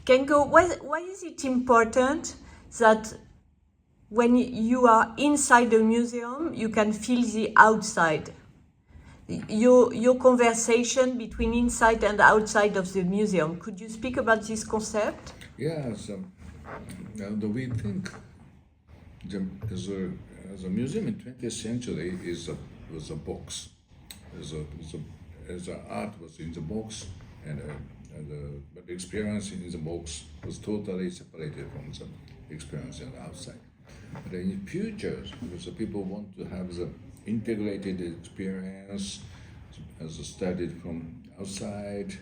Kengo, why is it important that when you are inside the museum, you can feel the outside? Your conversation between inside and outside of the museum. Could you speak about this concept? Yes, the we think as a museum in 20th century was a box, as a art was in the box, but the experience in the box was totally separated from the experience in the outside. But in the future, because the people want to have the integrated experience as studied from outside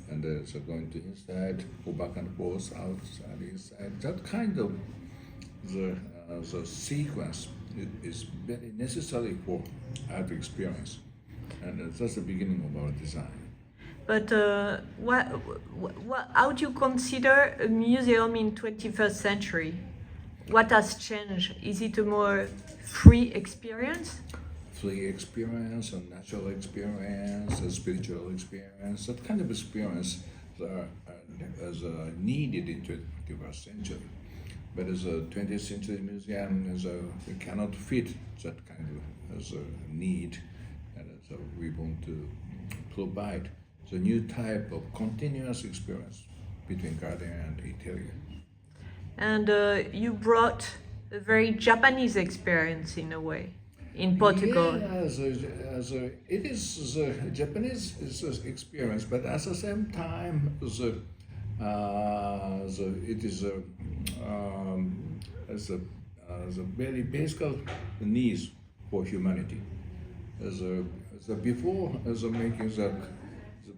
and so going to inside, go back and forth, outside, inside. That kind of the sequence is very necessary for art experience, and that's the beginning of our design. But how do you consider a museum in 21st century? What has changed? Is it a more free experience? Free experience, a natural experience, a spiritual experience, that kind of experience is needed in 21st century. But as a 20th century museum, we cannot fit that kind of as a need, and so we want to provide the new type of continuous experience between garden and interior. And you brought a very Japanese experience in a way in Portugal. Yeah, it is the Japanese experience, but at the same time, it is the very basic needs for humanity. Before making the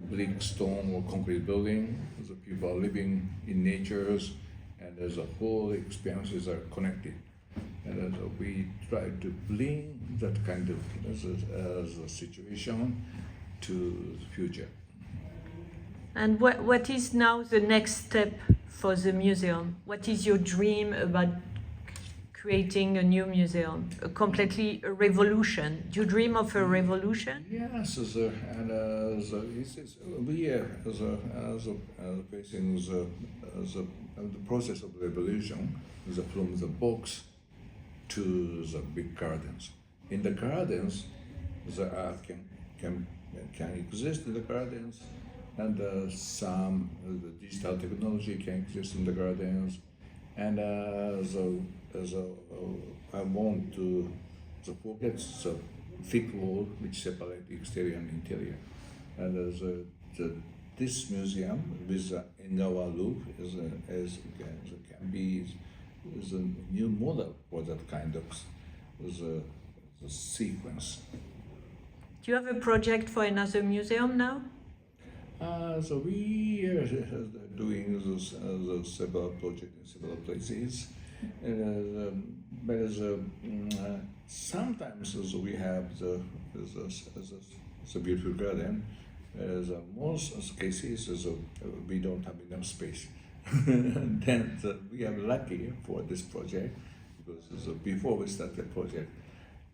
brick, stone, or concrete building, the people are living in natures, and as a whole experiences are connected. And we try to bring that kind of as a situation to the future. And what is now the next step for the museum? What is your dream about creating a new museum? A revolution? Do you dream of a revolution? Yes, we are facing the process of revolution from the box to the big gardens. In the gardens, the art can exist in the gardens, and some the digital technology can exist in the gardens, and I want to forget the thick wall which separate exterior and interior, and this museum with the Engawa roof can be is a new model for that kind of the sequence. Do you have a project for another museum now? So we are doing several projects in several places, but sometimes we have the beautiful garden. Most cases we don't have enough space. Then we are lucky for this project because before we start the project,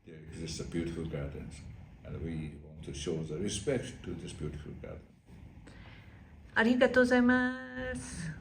there exists a beautiful gardens, and we want to show the respect to this beautiful garden. ありがとうございます。